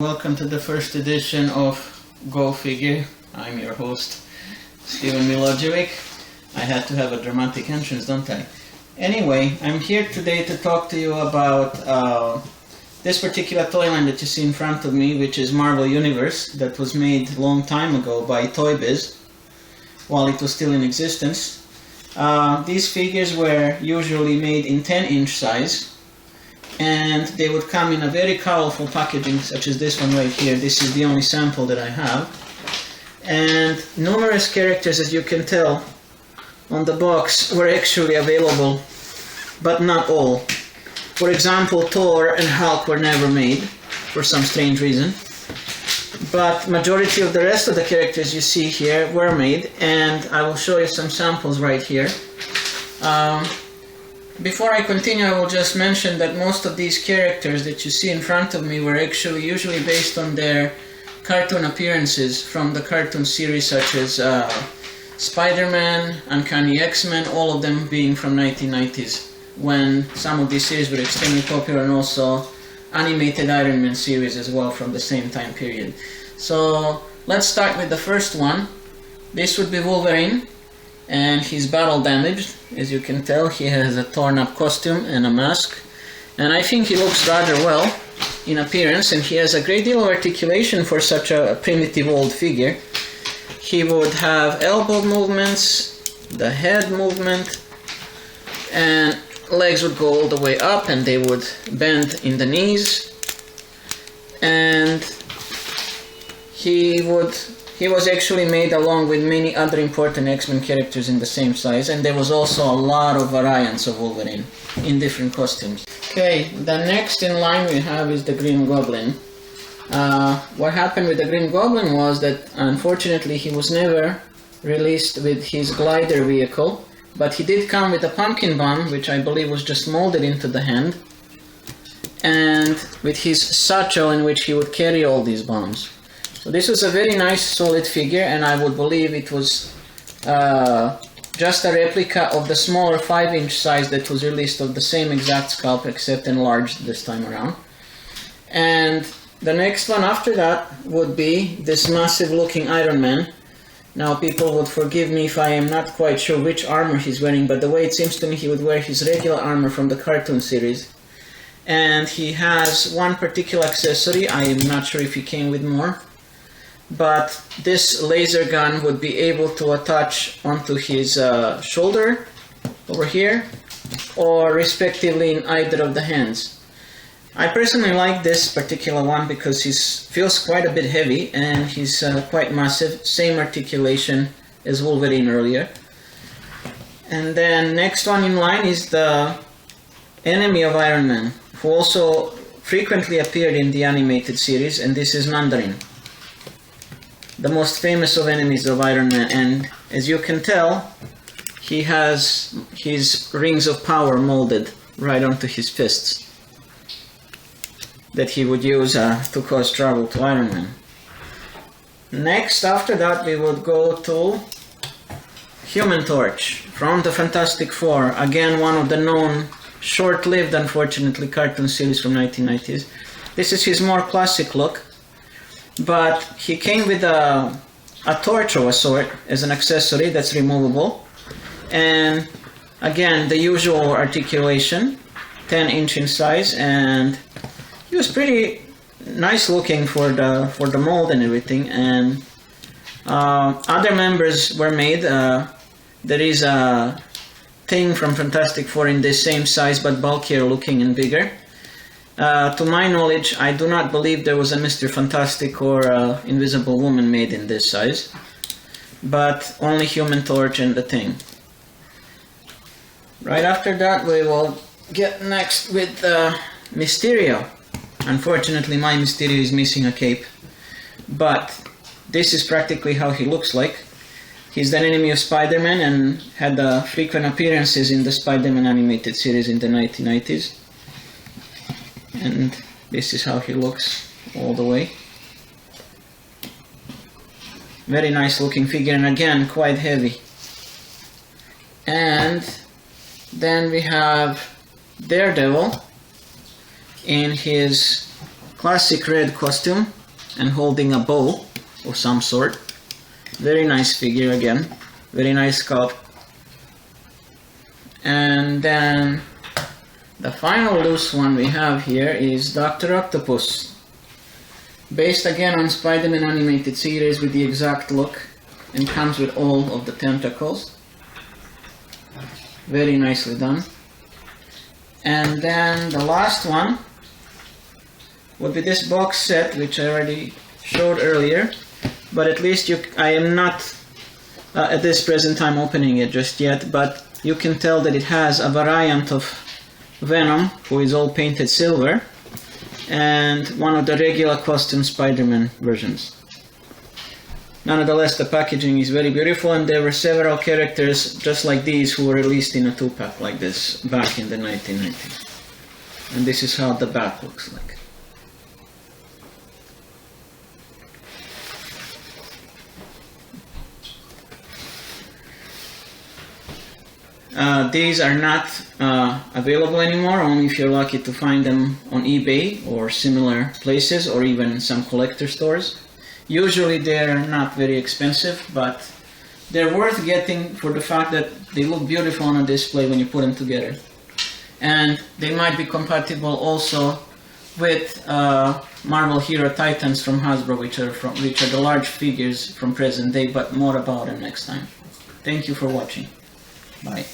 Welcome to the first edition of GoFigure. I'm your host, Steven Milojevic. I had to have a dramatic entrance, don't I? Anyway, I'm here today to talk to you about this particular toy line that you see in front of me, which is Marvel Universe, that was made a long time ago by Toybiz, while it was still in existence. These figures were usually made in 10-inch size, and they would come in a very colorful packaging, such as this one right here. This is the only sample that I have. And numerous characters, as you can tell on the box, were actually available, but not all. For example, Thor and Hulk were never made, for some strange reason. But majority of the rest of the characters you see here were made, and I will show you some samples right here. Before I continue, I will just mention that most of these characters that you see in front of me were actually usually based on their cartoon appearances from the cartoon series, such as Spider-Man, Uncanny X-Men, all of them being from 1990s, when some of these series were extremely popular, and also animated Iron Man series as well from the same time period. So let's start with the first one. This would be Wolverine, and he's battle damaged. As you can tell, he has a torn up costume and a mask, and I think he looks rather well in appearance, and he has a great deal of articulation for such a primitive old figure. He would have elbow movements, the head movement, and legs would go all the way up and they would bend in the knees, and he was actually made along with many other important X-Men characters in the same size, and there was also a lot of variants of Wolverine in different costumes. Okay, the next in line we have is the Green Goblin. What happened with the Green Goblin was that unfortunately he was never released with his glider vehicle, but he did come with a pumpkin bomb, which I believe was just molded into the hand, and with his satchel in which he would carry all these bombs. So this was a very nice solid figure, and I would believe it was just a replica of the smaller 5-inch size that was released of the same exact sculpt, except enlarged this time around. And the next one after that would be this massive looking Iron Man. Now people would forgive me if I am not quite sure which armor he's wearing, but the way it seems to me he would wear his regular armor from the cartoon series. And he has one particular accessory. I am not sure if he came with more, but this laser gun would be able to attach onto his shoulder over here, or respectively in either of the hands. I personally like this particular one because he feels quite a bit heavy, and he's quite massive, same articulation as Wolverine earlier. And then next one in line is the enemy of Iron Man, who also frequently appeared in the animated series, and this is Mandarin, the most famous of enemies of Iron Man. And as you can tell, he has his rings of power molded right onto his fists that he would use to cause trouble to Iron Man. Next, after that, we would go to Human Torch from the Fantastic Four, again one of the known, short-lived unfortunately, cartoon series from 1990s. This is his more classic look, but he came with a torch of a sort as an accessory that's removable, and again the usual articulation, 10-inch in size, and he was pretty nice looking for the mold and everything. And other members were made. There is a Thing from Fantastic Four in the same size but bulkier looking and bigger. To my knowledge, I do not believe there was a Mr. Fantastic or Invisible Woman made in this size, but only Human Torch and the Thing. Right after that, we will get next with Mysterio. Unfortunately, my Mysterio is missing a cape, but this is practically how he looks like. He's the enemy of Spider-Man and had frequent appearances in the Spider-Man animated series in the 1990s. And this is how he looks all the way. Very nice looking figure, and again quite heavy. And then we have Daredevil in his classic red costume and holding a bow of some sort. Very nice figure again, very nice sculpt. And then the final loose one we have here is Dr. Octopus, based again on Spider-Man animated series with the exact look, and comes with all of the tentacles. Very nicely done. And then the last one would be this box set, which I already showed earlier, but at least I am not at this present time opening it just yet, but you can tell that it has a variant of Venom, who is all painted silver, and one of the regular costume Spider-Man versions. Nonetheless, the packaging is very beautiful, and there were several characters just like these who were released in a 2-pack like this back in the 1990s. And this is how the back looks like. These are not available anymore, only if you're lucky to find them on eBay or similar places, or even some collector stores. Usually they're not very expensive, but they're worth getting for the fact that they look beautiful on a display when you put them together. And they might be compatible also with Marvel Hero Titans from Hasbro, which are the large figures from present day, but more about them next time. Thank you for watching. Bye.